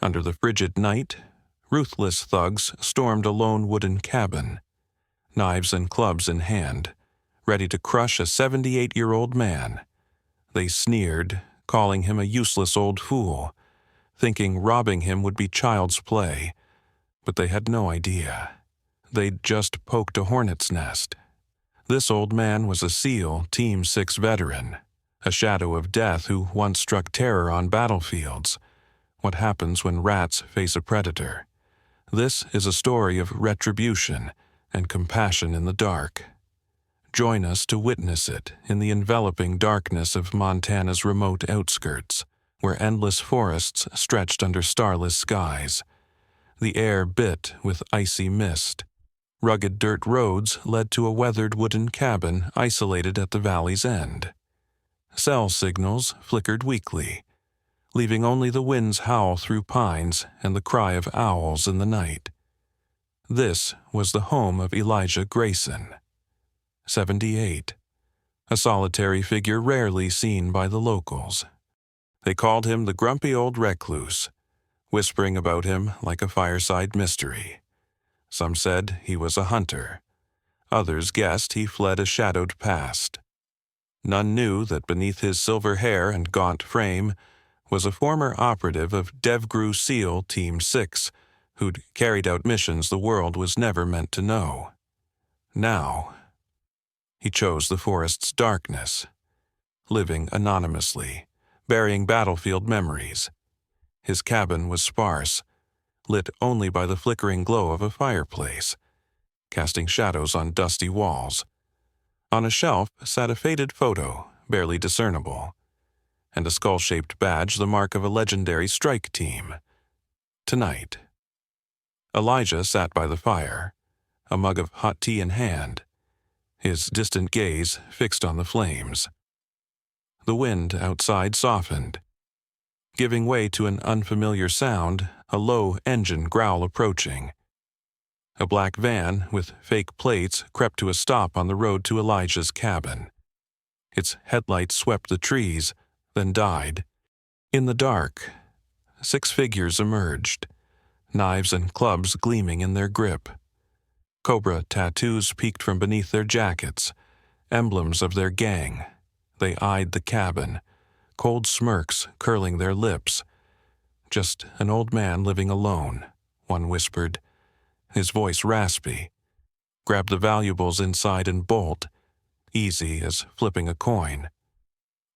Under the frigid night, ruthless thugs stormed a lone wooden cabin, knives and clubs in hand, ready to crush a 78-year-old man. They sneered, calling him a useless old fool, thinking robbing him would be child's play, but they had no idea. They'd just poked a hornet's nest. This old man was a SEAL Team 6 veteran, a shadow of death who once struck terror on battlefields. What happens when rats face a predator? This is a story of retribution and compassion in the dark. Join us to witness it in the enveloping darkness of Montana's remote outskirts, where endless forests stretched under starless skies. The air bit with icy mist. Rugged dirt roads led to a weathered wooden cabin isolated at the valley's end. Cell signals flickered weakly, leaving only the wind's howl through pines and the cry of owls in the night. This was the home of Elijah Grayson, 78, a solitary figure rarely seen by the locals. They called him the grumpy old recluse, whispering about him like a fireside mystery. Some said he was a hunter. Others guessed he fled a shadowed past. None knew that beneath his silver hair and gaunt frame was a former operative of DevGru SEAL Team 6 who'd carried out missions the world was never meant to know. Now, he chose the forest's darkness, living anonymously, burying battlefield memories. His cabin was sparse, lit only by the flickering glow of a fireplace, casting shadows on dusty walls. On a shelf sat a faded photo, barely discernible, and a skull-shaped badge, the mark of a legendary strike team. Tonight, Elijah sat by the fire, a mug of hot tea in hand, his distant gaze fixed on the flames. The wind outside softened, giving way to an unfamiliar sound, a low engine growl approaching. A black van with fake plates crept to a stop on the road to Elijah's cabin. Its headlights swept the trees, then died. In the dark, 6 figures emerged, knives and clubs gleaming in their grip. Cobra tattoos peeked from beneath their jackets, emblems of their gang. They eyed the cabin, cold smirks curling their lips. "Just an old man living alone," one whispered, his voice raspy. "Grab the valuables inside and bolt, easy as flipping a coin."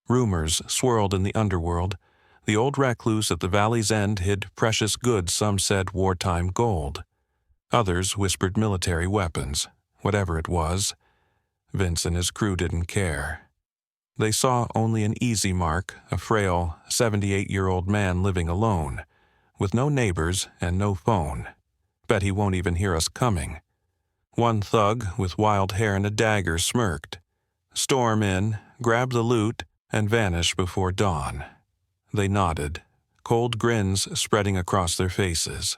Rumors swirled in the underworld. The old recluse at the valley's end hid precious goods some said wartime gold. Others whispered military weapons, whatever it was. Vince and his crew didn't care. They saw only an easy mark, a frail, 78-year-old man living alone, with no neighbors and no phone. "Bet he won't even hear us coming." One thug with wild hair and a dagger smirked. "Storm in, grab the loot, and vanish before dawn." They nodded, cold grins spreading across their faces.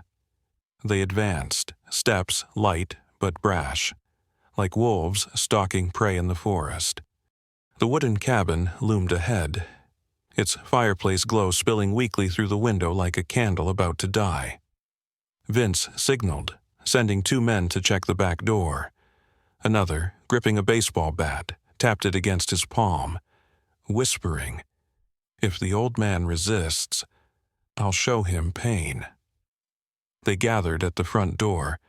They advanced, steps light but brash, like wolves stalking prey in the forest. The wooden cabin loomed ahead, its fireplace glow spilling weakly through the window like a candle about to die. Vince signaled, sending 2 men to check the back door. Another, gripping a baseball bat, tapped it against his palm, whispering, "If the old man resists, I'll show him pain." They gathered at the front door,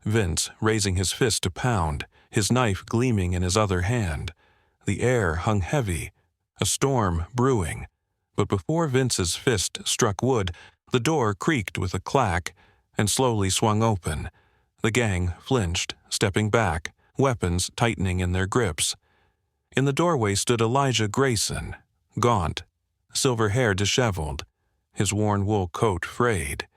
Vince raising his fist to pound, his knife gleaming in his other hand. The air hung heavy, a storm brewing, but before Vince's fist struck wood, the door creaked with a clack and slowly swung open. The gang flinched, stepping back, weapons tightening in their grips. In the doorway stood Elijah Grayson, gaunt, silver hair disheveled, his worn wool coat frayed.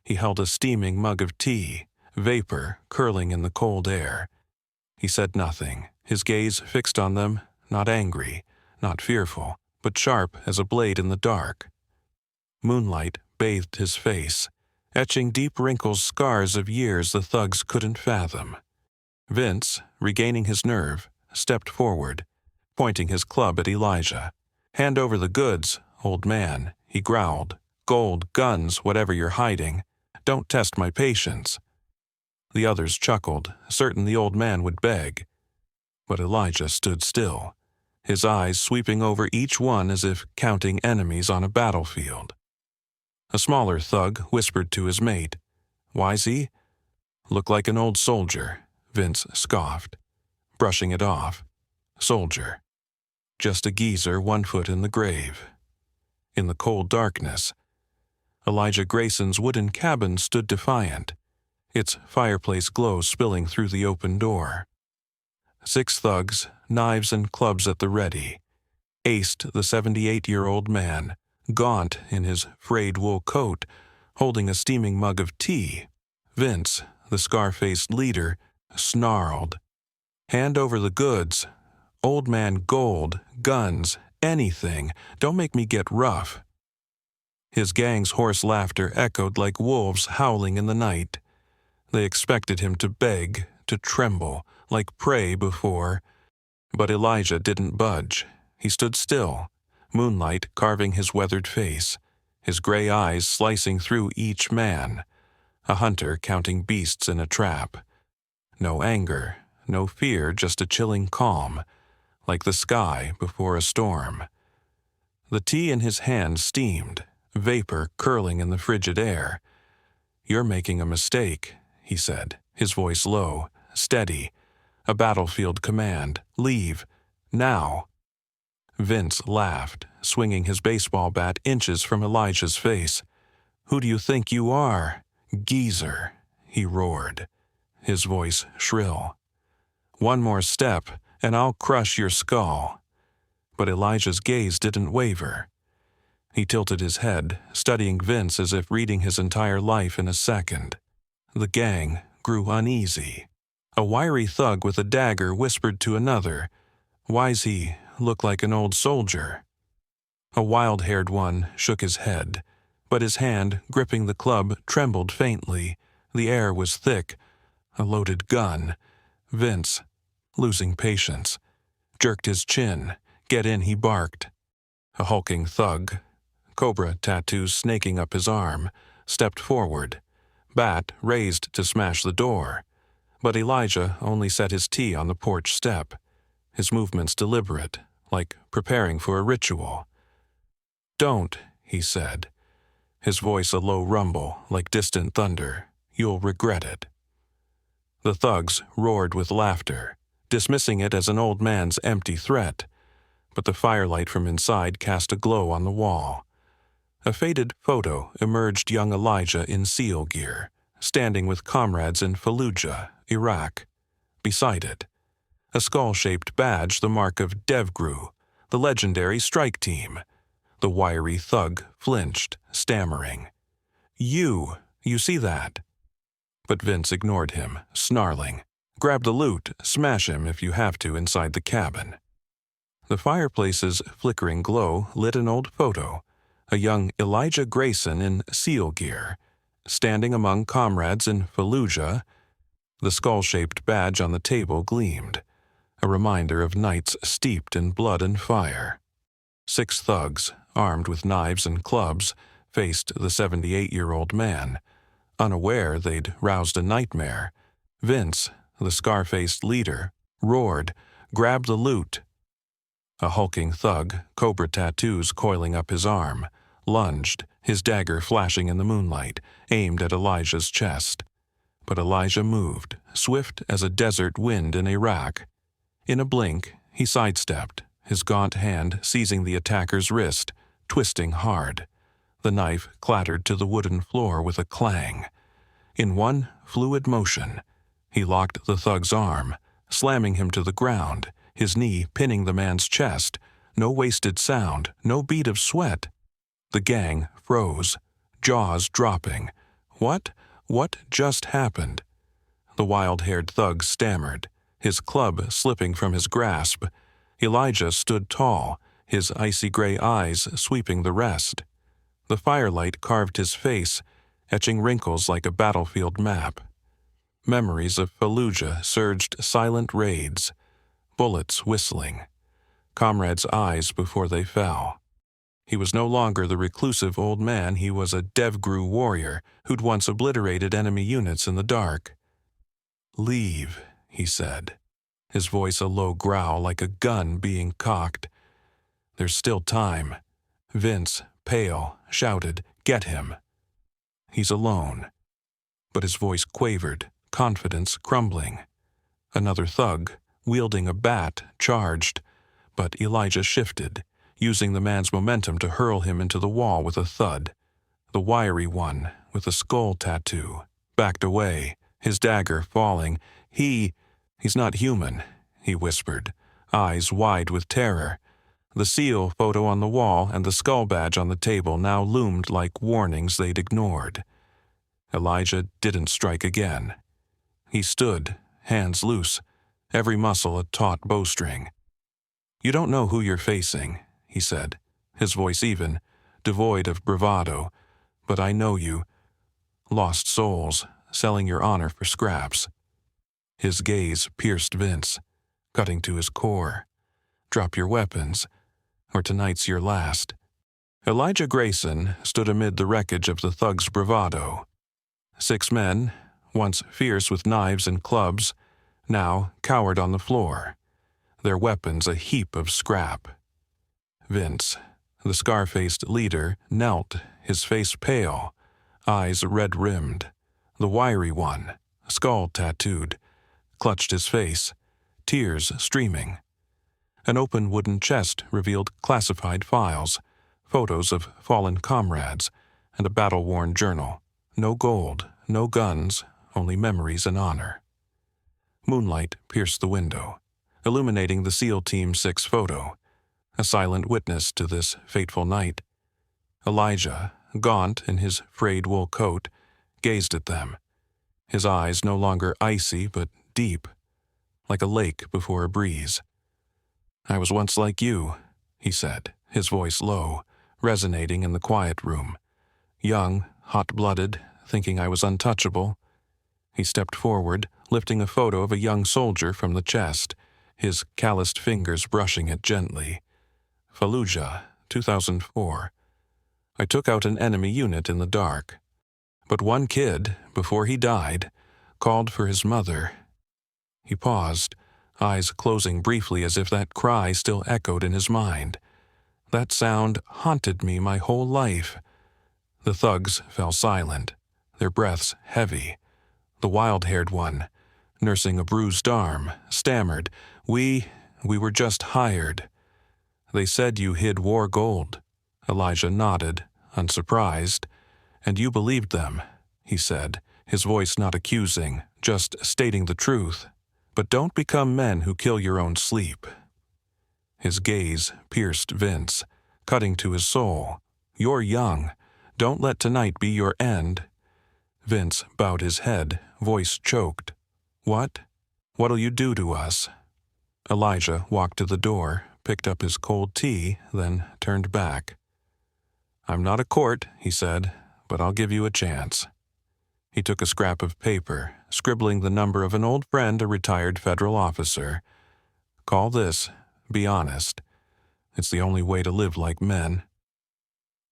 He held a steaming mug of tea, vapor curling in the cold air. He said nothing, his gaze fixed on them, not angry, not fearful, but sharp as a blade in the dark. Moonlight bathed his face, etching deep wrinkles, scars of years the thugs couldn't fathom. Vince, regaining his nerve, stepped forward, pointing his club at Elijah. "Hand over the goods, old man," he growled, Gold, guns, whatever you're hiding. Don't test my patience." The others chuckled, certain the old man would beg. But Elijah stood still, his eyes sweeping over each one as if counting enemies on a battlefield. A smaller thug whispered to his mate, "Wisey? Look like an old soldier," Vince scoffed, brushing it off. Soldier. Just a geezer 1 foot in the grave. In the cold darkness, Elijah Grayson's wooden cabin stood defiant, its fireplace glow spilling through the open door. 6 thugs, knives and clubs at the ready, aced the 78-year-old man, gaunt in his frayed wool coat, holding a steaming mug of tea. Vince, the scar-faced leader, snarled, "Hand over the goods. Old man gold, guns, anything. Don't make me get rough." His gang's hoarse laughter echoed like wolves howling in the night. They expected him to beg, to tremble, like prey before. But Elijah didn't budge. He stood still, moonlight carving his weathered face, his gray eyes slicing through each man, a hunter counting beasts in a trap. No anger, no fear, just a chilling calm, like the sky before a storm. The tea in his hand steamed, vapor curling in the frigid air. "You're making a mistake," he said, his voice low, steady, a battlefield command. "Leave. Now." Vince laughed, swinging his baseball bat inches from Elijah's face. "Who do you think you are? Geezer," he roared, his voice shrill. "One more step, and I'll crush your skull." But Elijah's gaze didn't waver. He tilted his head, studying Vince as if reading his entire life in a second. The gang grew uneasy. A wiry thug with a dagger whispered to another, "Wisey, look like an old soldier." A wild-haired one shook his head, but his hand, gripping the club, trembled faintly. The air was thick. A loaded gun. Vince, losing patience, jerked his chin. "Get in," he barked. A hulking thug, cobra tattoos snaking up his arm, stepped forward, bat raised to smash the door. But Elijah only set his tea on the porch step, his movements deliberate, like preparing for a ritual. "Don't," he said, his voice a low rumble like distant thunder. "You'll regret it." The thugs roared with laughter, dismissing it as an old man's empty threat, but the firelight from inside cast a glow on the wall. A faded photo emerged young Elijah in SEAL gear, standing with comrades in Fallujah, Iraq. Beside it, a skull-shaped badge, the mark of DevGru, the legendary strike team. The wiry thug flinched, stammering, You see that?" But Vince ignored him, snarling, "Grab the loot, smash him if you have to inside the cabin." The fireplace's flickering glow lit an old photo, a young Elijah Grayson in SEAL gear, standing among comrades in Fallujah. The skull-shaped badge on the table gleamed, a reminder of nights steeped in blood and fire. 6 thugs, armed with knives and clubs, faced the 78-year-old man, unaware they'd roused a nightmare. Vince, the scar-faced leader, roared, "Grab the loot." A hulking thug, cobra tattoos coiling up his arm, lunged, his dagger flashing in the moonlight, aimed at Elijah's chest. But Elijah moved, swift as a desert wind in Iraq. In a blink, he sidestepped, his gaunt hand seizing the attacker's wrist, twisting hard. The knife clattered to the wooden floor with a clang. In one fluid motion, he locked the thug's arm, slamming him to the ground, his knee pinning the man's chest. No wasted sound, no bead of sweat. The gang froze, jaws dropping. What just happened? The wild-haired thug stammered, his club slipping from his grasp. Elijah stood tall, his icy gray eyes sweeping the rest. The firelight carved his face, etching wrinkles like a battlefield map. Memories of Fallujah surged silent raids, bullets whistling, comrades' eyes before they fell. He was no longer the reclusive old man. He was a DevGru warrior who'd once obliterated enemy units in the dark. "Leave," he said, his voice a low growl like a gun being cocked. "There's still time." Vince, pale, shouted, "Get him." "He's alone." But his voice quavered, confidence crumbling. Another thug, wielding a bat, charged, but Elijah shifted, using the man's momentum to hurl him into the wall with a thud. The wiry one, with a skull tattoo, backed away, his dagger falling. He's not human," he whispered, eyes wide with terror. The seal photo on the wall and the skull badge on the table now loomed like warnings they'd ignored. Elijah didn't strike again. He stood, hands loose, every muscle a taut bowstring. "You don't know who you're facing," he said, his voice even, devoid of bravado, "but I know you. Lost souls, selling your honor for scraps." His gaze pierced Vince, cutting to his core. "Drop your weapons, or tonight's your last." Elijah Grayson stood amid the wreckage of the thug's bravado. 6 men, once fierce with knives and clubs, now cowered on the floor, their weapons a heap of scrap. Vince, the scar-faced leader, knelt, his face pale, eyes red-rimmed. The wiry one, skull tattooed, clutched his face, tears streaming. An open wooden chest revealed classified files, photos of fallen comrades, and a battle-worn journal. No gold, no guns, only memories and honor. Moonlight pierced the window, illuminating the SEAL Team 6 photo, a silent witness to this fateful night. Elijah, gaunt in his frayed wool coat, gazed at them, his eyes no longer icy but deep, like a lake before a breeze. "I was once like you," he said, his voice low, resonating in the quiet room. "Young, hot-blooded, thinking I was untouchable." He stepped forward, lifting a photo of a young soldier from the chest, his calloused fingers brushing it gently. "Fallujah, 2004. I took out an enemy unit in the dark. But one kid, before he died, called for his mother." He paused, eyes closing briefly as if that cry still echoed in his mind. "That sound haunted me my whole life." The thugs fell silent, their breaths heavy. The wild-haired one, nursing a bruised arm, stammered, We were just hired." "They said you hid war gold." Elijah nodded, unsurprised. "And you believed them," he said, his voice not accusing, just stating the truth. "But don't become men who kill your own sleep." His gaze pierced Vince, cutting to his soul. "You're young. Don't let tonight be your end." Vince bowed his head, voice choked. "What? What'll you do to us?" Elijah walked to the door, picked up his cold tea, then turned back. "I'm not a court," he said, "but I'll give you a chance." He took a scrap of paper, scribbling the number of an old friend, a retired federal officer. "Call this, be honest. It's the only way to live like men."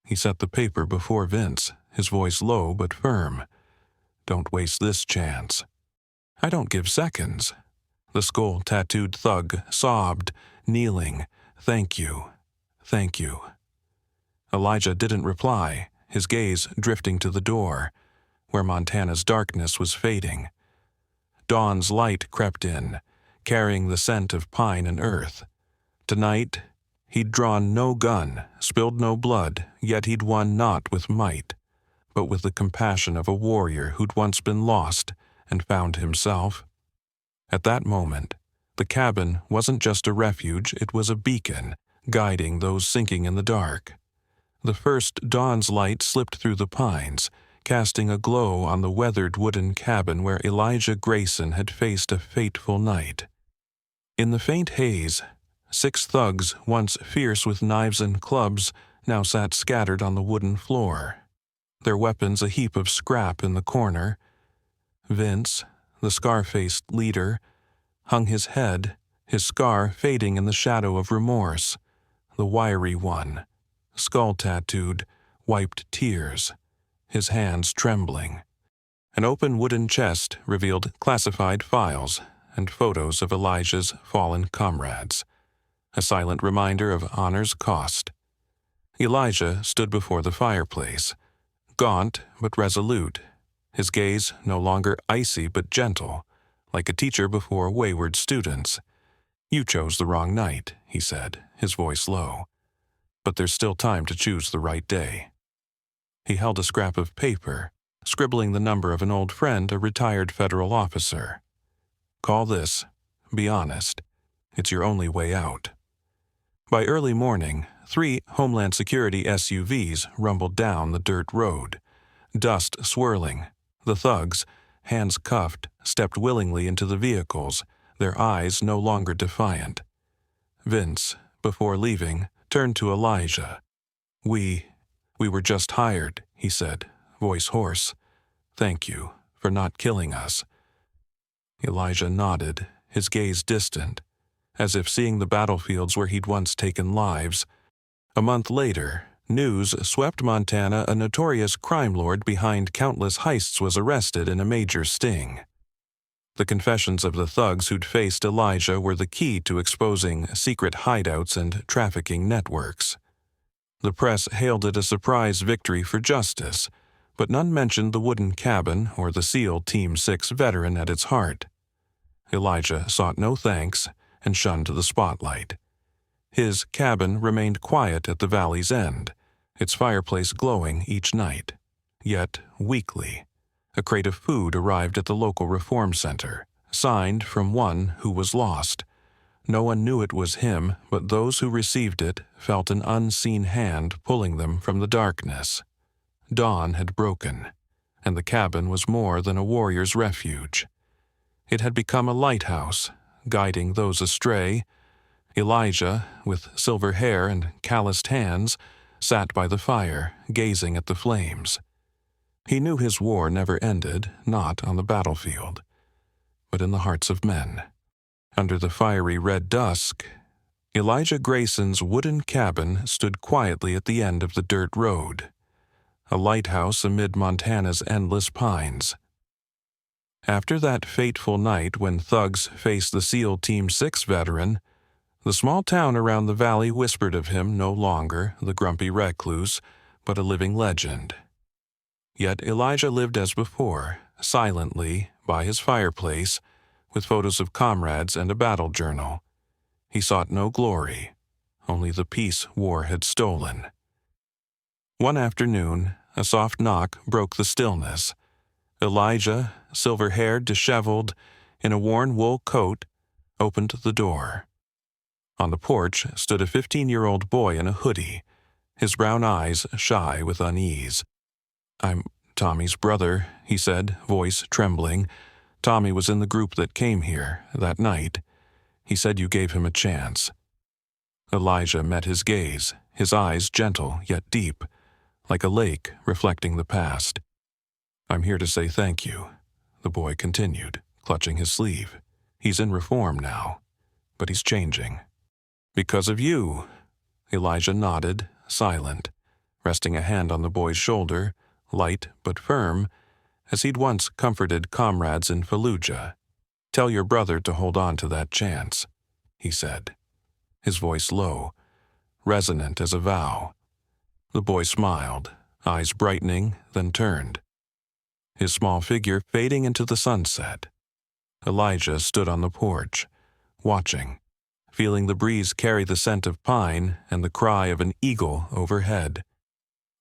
He set the paper before Vince, his voice low but firm. "Don't waste this chance." "I don't give seconds." The skull-tattooed thug sobbed, kneeling. "Thank you. Thank you." Elijah didn't reply, his gaze drifting to the door, where Montana's darkness was fading. Dawn's light crept in, carrying the scent of pine and earth. Tonight, he'd drawn no gun, spilled no blood, yet he'd won not with might, but with the compassion of a warrior who'd once been lost and found himself. At that moment, the cabin wasn't just a refuge, it was a beacon, guiding those sinking in the dark. The first dawn's light slipped through the pines, casting a glow on the weathered wooden cabin where Elijah Grayson had faced a fateful night. In the faint haze, 6 thugs, once fierce with knives and clubs, now sat scattered on the wooden floor, their weapons a heap of scrap in the corner. Vince, the scar-faced leader, hung his head, his scar fading in the shadow of remorse. The wiry one, skull-tattooed, wiped tears, his hands trembling. An open wooden chest revealed classified files and photos of Elijah's fallen comrades, a silent reminder of honor's cost. Elijah stood before the fireplace, gaunt but resolute, his gaze no longer icy but gentle, like a teacher before wayward students. "You chose the wrong night," he said, his voice low. "But there's still time to choose the right day." He held a scrap of paper, scribbling the number of an old friend, a retired federal officer. "Call this. Be honest. It's your only way out." By early morning, 3 Homeland Security SUVs rumbled down the dirt road, dust swirling. The thugs, hands cuffed, stepped willingly into the vehicles, their eyes no longer defiant. Vince, before leaving, turned to Elijah. We were just hired," he said, voice hoarse. "Thank you for not killing us." Elijah nodded, his gaze distant, as if seeing the battlefields where he'd once taken lives. A month later, news swept Montana a notorious crime lord behind countless heists was arrested in a major sting. The confessions of the thugs who'd faced Elijah were the key to exposing secret hideouts and trafficking networks. The press hailed it a surprise victory for justice, but none mentioned the wooden cabin or the SEAL Team 6 veteran at its heart. Elijah sought no thanks and shunned the spotlight. His cabin remained quiet at the valley's end, its fireplace glowing each night. Yet, weekly, a crate of food arrived at the local reform center, signed from one who was lost. No one knew it was him, but those who received it felt an unseen hand pulling them from the darkness. Dawn had broken, and the cabin was more than a warrior's refuge. It had become a lighthouse, guiding those astray. Elijah, with silver hair and calloused hands, sat by the fire, gazing at the flames. He knew his war never ended, not on the battlefield, but in the hearts of men. Under the fiery red dusk, Elijah Grayson's wooden cabin stood quietly at the end of the dirt road, a lighthouse amid Montana's endless pines. After that fateful night when thugs faced the SEAL Team 6 veteran, the small town around the valley whispered of him no longer the grumpy recluse, but a living legend. Yet Elijah lived as before, silently, by his fireplace, with photos of comrades and a battle journal. He sought no glory, only the peace war had stolen. One afternoon, a soft knock broke the stillness. Elijah, silver-haired, disheveled, in a worn wool coat, opened the door. On the porch stood a 15-year-old boy in a hoodie, his brown eyes shy with unease. "I'm Tommy's brother," he said, voice trembling. "Tommy was in the group that came here that night. He said you gave him a chance." Elijah met his gaze, his eyes gentle yet deep, like a lake reflecting the past. "I'm here to say thank you," the boy continued, clutching his sleeve. "He's in reform now, but he's changing." "Because of you." Elijah nodded, silent, resting a hand on the boy's shoulder, light but firm, as he'd once comforted comrades in Fallujah. "Tell your brother to hold on to that chance," he said, his voice low, resonant as a vow. The boy smiled, eyes brightening, then turned, his small figure fading into the sunset. Elijah stood on the porch, watching, feeling the breeze carry the scent of pine and the cry of an eagle overhead.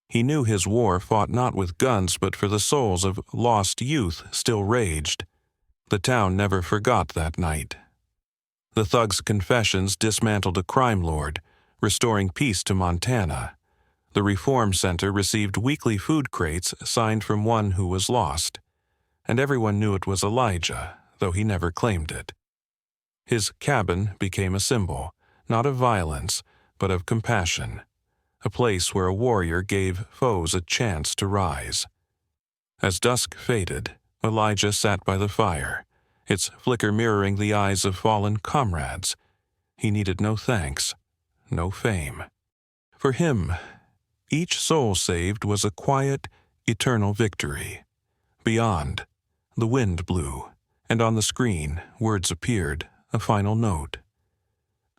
He knew his war fought not with guns but for the souls of lost youth still raged. The town never forgot that night. The thugs' confessions dismantled a crime lord, restoring peace to Montana. The Reform Center received weekly food crates signed from one who was lost, and everyone knew it was Elijah, though he never claimed it. His cabin became a symbol, not of violence, but of compassion, a place where a warrior gave foes a chance to rise. As dusk faded, Elijah sat by the fire, its flicker mirroring the eyes of fallen comrades. He needed no thanks, no fame. For him, Each soul saved was a quiet, eternal victory. Beyond, the wind blew, and on the screen, words appeared, a final note.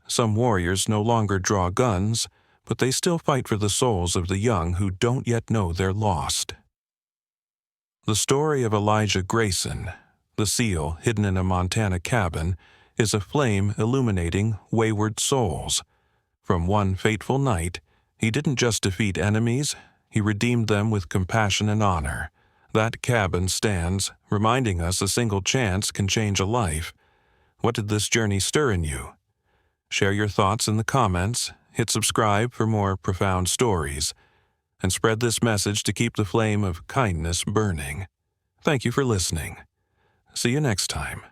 Some warriors no longer draw guns, but they still fight for the souls of the young who don't yet know they're lost. The story of Elijah Grayson, the SEAL hidden in a Montana cabin, is a flame illuminating wayward souls. From one fateful night, he didn't just defeat enemies, he redeemed them with compassion and honor. That cabin stands, reminding us a single chance can change a life. What did this journey stir in you? Share your thoughts in the comments, hit subscribe for more profound stories, and spread this message to keep the flame of kindness burning. Thank you for listening. See you next time.